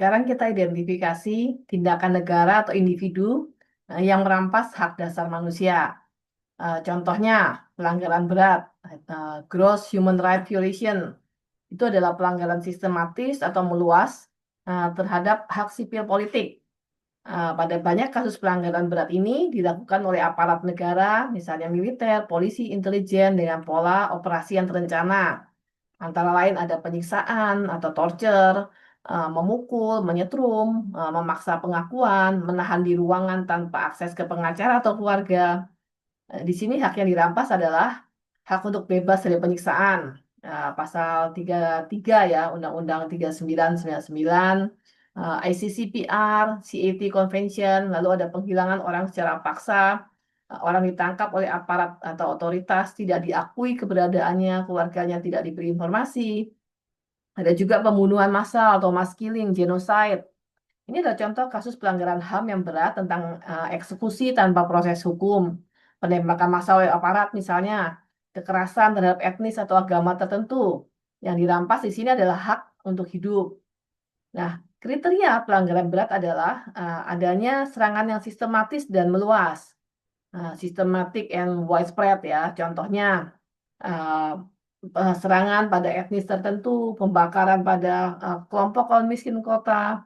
sekarang kita identifikasi tindakan negara atau individu yang merampas hak dasar manusia. Contohnya, pelanggaran berat, gross human rights violation, itu adalah pelanggaran sistematis atau meluas terhadap hak sipil politik. Pada banyak kasus pelanggaran berat ini dilakukan oleh aparat negara, misalnya militer, polisi, intelijen, dengan pola operasi yang terencana. Antara lain ada penyiksaan atau torture, memukul, menyetrum, memaksa pengakuan, menahan di ruangan tanpa akses ke pengacara atau keluarga. Di sini hak yang dirampas adalah hak untuk bebas dari penyiksaan. Pasal 33 ya, Undang-Undang 3999, ICCPR, CAT Convention, lalu ada penghilangan orang secara paksa, orang ditangkap oleh aparat atau otoritas, tidak diakui keberadaannya, keluarganya tidak diberi informasi. Ada juga pembunuhan massal atau mass killing, genocide. Ini adalah contoh kasus pelanggaran HAM yang berat tentang eksekusi tanpa proses hukum, penembakan massal oleh aparat misalnya, kekerasan terhadap etnis atau agama tertentu. Yang dirampas di sini adalah hak untuk hidup. Nah, kriteria pelanggaran berat adalah adanya serangan yang sistematis dan meluas. Systematic and widespread ya, contohnya uh, serangan pada etnis tertentu, pembakaran pada kelompok kaum miskin kota,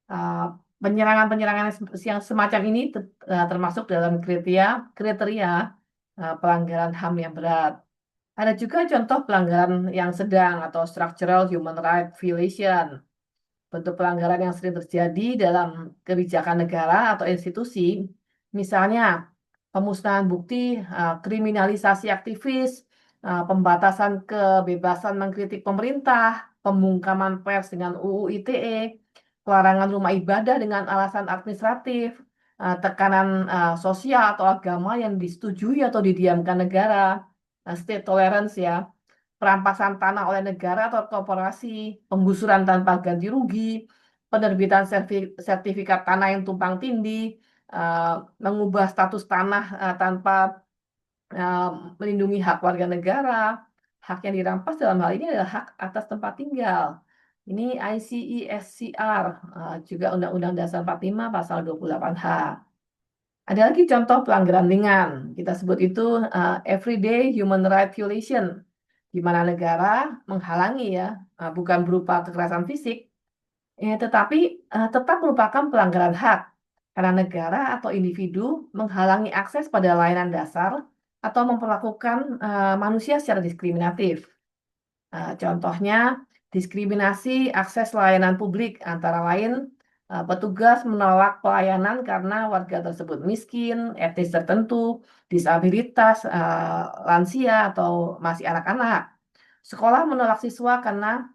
uh, penyerangan-penyerangan yang semacam ini termasuk dalam kriteria pelanggaran HAM yang berat. Ada juga contoh pelanggaran yang sedang atau structural human rights violation. Bentuk pelanggaran yang sering terjadi dalam kebijakan negara atau institusi, misalnya pemusnahan bukti, kriminalisasi aktivis, pembatasan kebebasan mengkritik pemerintah, pembungkaman pers dengan UU ITE, pelarangan rumah ibadah dengan alasan administratif, tekanan sosial atau agama yang disetujui atau didiamkan negara, state tolerance ya, perampasan tanah oleh negara atau korporasi, penggusuran tanpa ganti rugi, penerbitan sertifikat tanah yang tumpang tindih, mengubah status tanah tanpa eh, melindungi hak warga negara. Hak yang dirampas dalam hal ini adalah hak atas tempat tinggal. Ini ICISCR, juga Undang-Undang Dasar 45 Pasal 28H. Ada lagi contoh pelanggaran ringan. Kita sebut itu everyday human rights violation, di mana negara menghalangi ya, bukan berupa kekerasan fisik, tetapi tetap merupakan pelanggaran hak karena negara atau individu menghalangi akses pada layanan dasar atau memperlakukan manusia secara diskriminatif. Contohnya diskriminasi akses layanan publik antara lain petugas menolak pelayanan karena warga tersebut miskin, etnis tertentu, disabilitas, lansia atau masih anak-anak. Sekolah menolak siswa karena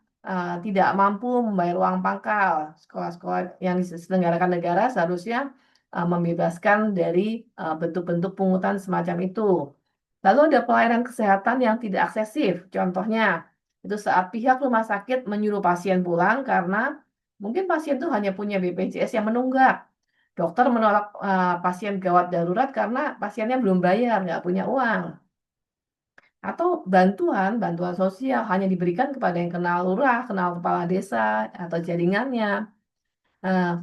tidak mampu membayar uang pangkal. Sekolah-sekolah yang diselenggarakan negara seharusnya membebaskan dari bentuk-bentuk pungutan semacam itu. Lalu ada pelayanan kesehatan yang tidak aksesif. Contohnya, itu saat pihak rumah sakit menyuruh pasien pulang karena mungkin pasien itu hanya punya BPJS yang menunggak. Dokter menolak pasien gawat darurat karena pasiennya belum bayar, nggak punya uang. Atau bantuan sosial hanya diberikan kepada yang kenal lurah, kenal kepala desa, atau jaringannya.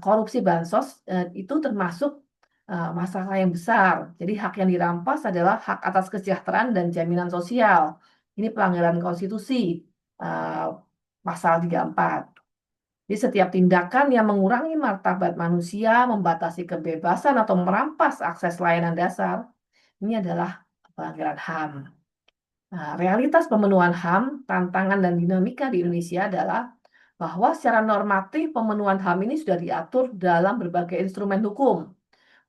Korupsi bansos itu termasuk masalah yang besar. Jadi hak yang dirampas adalah hak atas kesejahteraan dan jaminan sosial. Ini pelanggaran konstitusi, eh, pasal 34. Jadi setiap tindakan yang mengurangi martabat manusia, membatasi kebebasan atau merampas akses layanan dasar, ini adalah pelanggaran HAM. Nah, realitas pemenuhan HAM, tantangan dan dinamika di Indonesia adalah bahwa secara normatif pemenuhan HAM ini sudah diatur dalam berbagai instrumen hukum.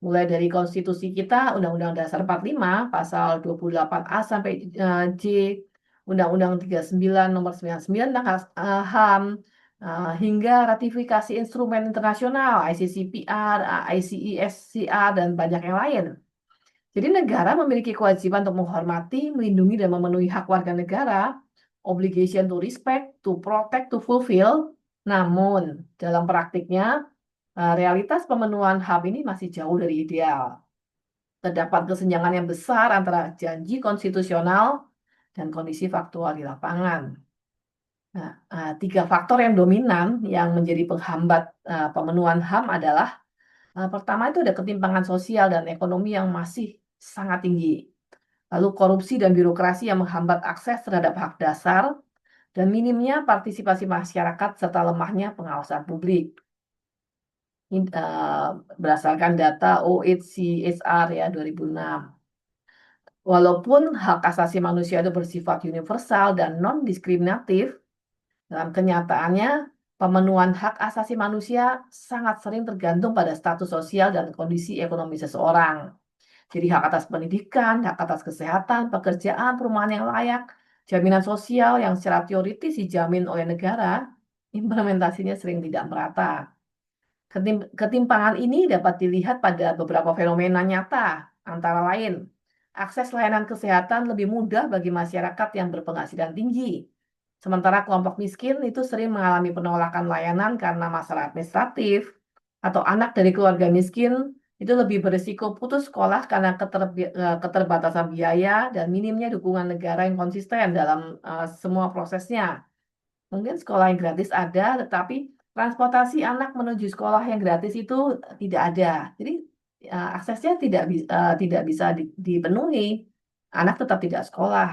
Mulai dari konstitusi kita, Undang-Undang Dasar 45, pasal 28A sampai J, Undang-Undang 39 nomor 99 tentang HAM, hingga ratifikasi instrumen internasional, ICCPR, ICISCR, dan banyak yang lain. Jadi negara memiliki kewajiban untuk menghormati, melindungi, dan memenuhi hak warga negara, obligation to respect, to protect, to fulfill. Namun, dalam praktiknya, realitas pemenuhan HAM ini masih jauh dari ideal. Terdapat kesenjangan yang besar antara janji konstitusional dan kondisi faktual di lapangan. Nah, tiga faktor yang dominan yang menjadi penghambat pemenuhan HAM adalah pertama itu ada ketimpangan sosial dan ekonomi yang masih sangat tinggi. Lalu korupsi dan birokrasi yang menghambat akses terhadap hak dasar dan minimnya partisipasi masyarakat serta lemahnya pengawasan publik. Ini berdasarkan data OHCHR ya 2006. Walaupun hak asasi manusia itu bersifat universal dan non-diskriminatif, dalam kenyataannya pemenuhan hak asasi manusia sangat sering tergantung pada status sosial dan kondisi ekonomi seseorang. Jadi hak atas pendidikan, hak atas kesehatan, pekerjaan, perumahan yang layak, jaminan sosial yang secara teoritis dijamin oleh negara, implementasinya sering tidak merata. Ketimpangan ini dapat dilihat pada beberapa fenomena nyata, antara lain, akses layanan kesehatan lebih mudah bagi masyarakat yang berpenghasilan tinggi. Sementara kelompok miskin itu sering mengalami penolakan layanan karena masalah administratif, atau anak dari keluarga miskin itu lebih berisiko putus sekolah karena keterbatasan biaya dan minimnya dukungan negara yang konsisten dalam semua prosesnya. Mungkin sekolah yang gratis ada, tetapi transportasi anak menuju sekolah yang gratis itu tidak ada. Jadi aksesnya tidak bisa dipenuhi. Anak tetap tidak sekolah.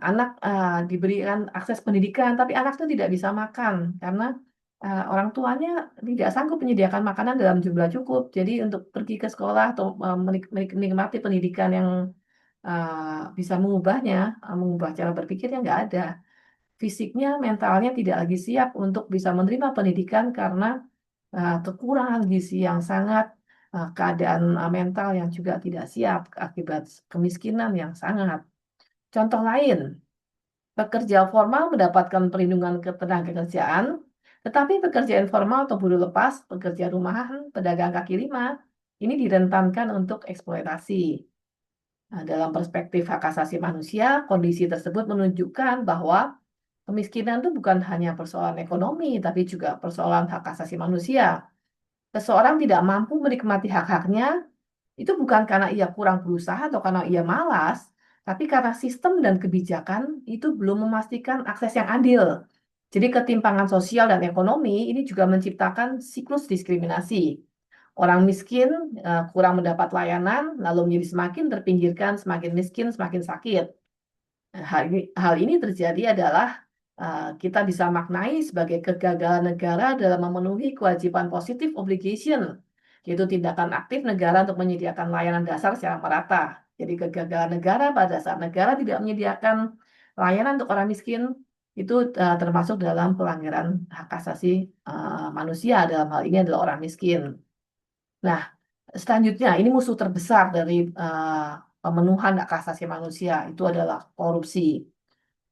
Anak diberikan akses pendidikan, tapi anak itu tidak bisa makan karena orang tuanya tidak sanggup menyediakan makanan dalam jumlah cukup. Jadi untuk pergi ke sekolah atau menikmati pendidikan yang bisa mengubahnya, mengubah cara berpikirnya nggak ada. Fisiknya, mentalnya tidak lagi siap untuk bisa menerima pendidikan karena kekurangan gizi yang sangat, keadaan mental yang juga tidak siap akibat kemiskinan yang sangat. Contoh lain, pekerja formal mendapatkan perlindungan ketenagakerjaan, tetapi pekerja informal atau buruh lepas, pekerja rumahan, pedagang kaki lima, ini direntankan untuk eksploitasi. Nah, dalam perspektif hak asasi manusia, kondisi tersebut menunjukkan bahwa kemiskinan itu bukan hanya persoalan ekonomi, tapi juga persoalan hak asasi manusia. Seseorang tidak mampu menikmati hak-haknya, itu bukan karena ia kurang berusaha atau karena ia malas, tapi karena sistem dan kebijakan itu belum memastikan akses yang adil. Jadi ketimpangan sosial dan ekonomi ini juga menciptakan siklus diskriminasi. Orang miskin kurang mendapat layanan, lalu menjadi semakin terpinggirkan, semakin miskin, semakin sakit. Hal ini terjadi adalah kita bisa maknai sebagai kegagalan negara dalam memenuhi kewajiban positive obligation, yaitu tindakan aktif negara untuk menyediakan layanan dasar secara merata. Jadi kegagalan negara pada saat negara tidak menyediakan layanan untuk orang miskin itu termasuk dalam pelanggaran hak asasi manusia, dalam hal ini adalah orang miskin. Nah, selanjutnya ini musuh terbesar dari pemenuhan hak asasi manusia itu adalah korupsi.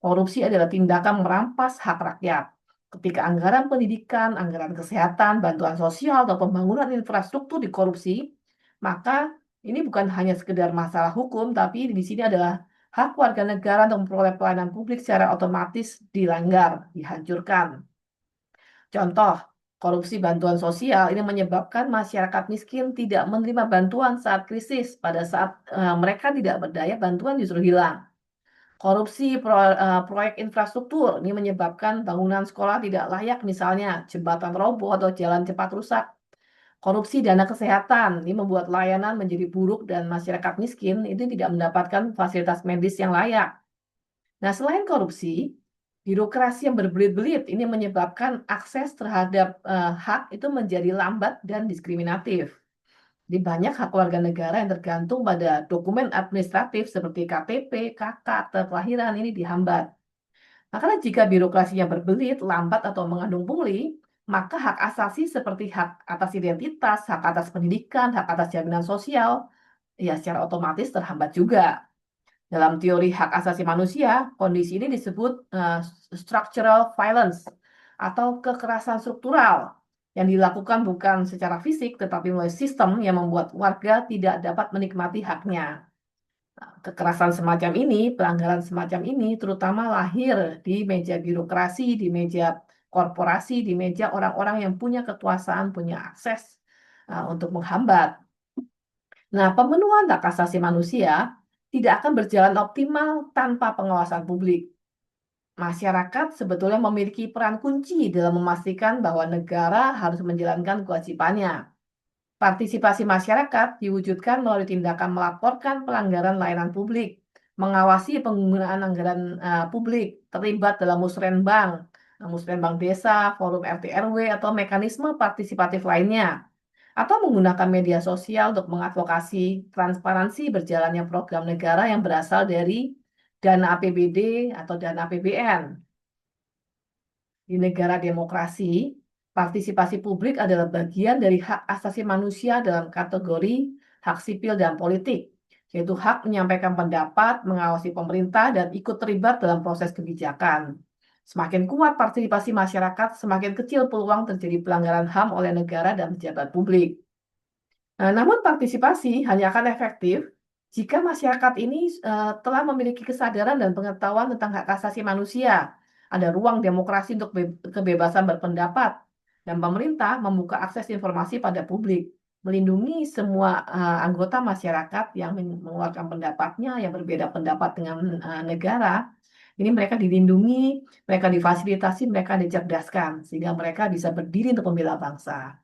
Korupsi adalah tindakan merampas hak rakyat. Ketika anggaran pendidikan, anggaran kesehatan, bantuan sosial, atau pembangunan infrastruktur dikorupsi, maka ini bukan hanya sekedar masalah hukum, tapi di sini adalah hak warga negara untuk memperoleh pelayanan publik secara otomatis dilanggar, dihancurkan. Contoh, korupsi bantuan sosial ini menyebabkan masyarakat miskin tidak menerima bantuan saat krisis. Pada saat mereka tidak berdaya, bantuan justru hilang. Korupsi proyek infrastruktur ini menyebabkan bangunan sekolah tidak layak, misalnya jembatan roboh atau jalan cepat rusak. Korupsi dana kesehatan ini membuat layanan menjadi buruk dan masyarakat miskin itu tidak mendapatkan fasilitas medis yang layak. Nah, selain korupsi, birokrasi yang berbelit-belit ini menyebabkan akses terhadap hak itu menjadi lambat dan diskriminatif. Di banyak hak warga negara yang tergantung pada dokumen administratif seperti KTP, KK, akte kelahiran ini dihambat. Makanya jika birokrasinya berbelit, lambat atau mengandung pungli, maka hak asasi seperti hak atas identitas, hak atas pendidikan, hak atas jaminan sosial, ya secara otomatis terhambat juga. Dalam teori hak asasi manusia, kondisi ini disebut structural violence atau kekerasan struktural yang dilakukan bukan secara fisik tetapi melalui sistem yang membuat warga tidak dapat menikmati haknya. Kekerasan semacam ini, pelanggaran semacam ini terutama lahir di meja birokrasi, di meja korporasi, di meja orang-orang yang punya kekuasaan, punya akses untuk menghambat. Nah, pemenuhan hak asasi manusia tidak akan berjalan optimal tanpa pengawasan publik. masyarakat sebetulnya memiliki peran kunci dalam memastikan bahwa negara harus menjalankan kewajibannya. Partisipasi masyarakat diwujudkan melalui tindakan melaporkan pelanggaran layanan publik, mengawasi penggunaan anggaran publik, terlibat dalam musrenbang desa, forum RT RW, atau mekanisme partisipatif lainnya, atau menggunakan media sosial untuk mengadvokasi transparansi berjalannya program negara yang berasal dari dana APBD atau dana APBN. Di negara demokrasi, partisipasi publik adalah bagian dari hak asasi manusia dalam kategori hak sipil dan politik, yaitu hak menyampaikan pendapat, mengawasi pemerintah, dan ikut terlibat dalam proses kebijakan. Semakin kuat partisipasi masyarakat, semakin kecil peluang terjadi pelanggaran HAM oleh negara dan pejabat publik. Namun partisipasi hanya akan efektif jika masyarakat ini telah memiliki kesadaran dan pengetahuan tentang hak asasi manusia. Ada ruang demokrasi untuk kebebasan berpendapat, dan pemerintah membuka akses informasi pada publik, melindungi semua anggota masyarakat yang mengeluarkan pendapatnya yang berbeda pendapat dengan negara. Ini mereka dilindungi, mereka difasilitasi, mereka dicerdaskan, sehingga mereka bisa berdiri untuk membela bangsa.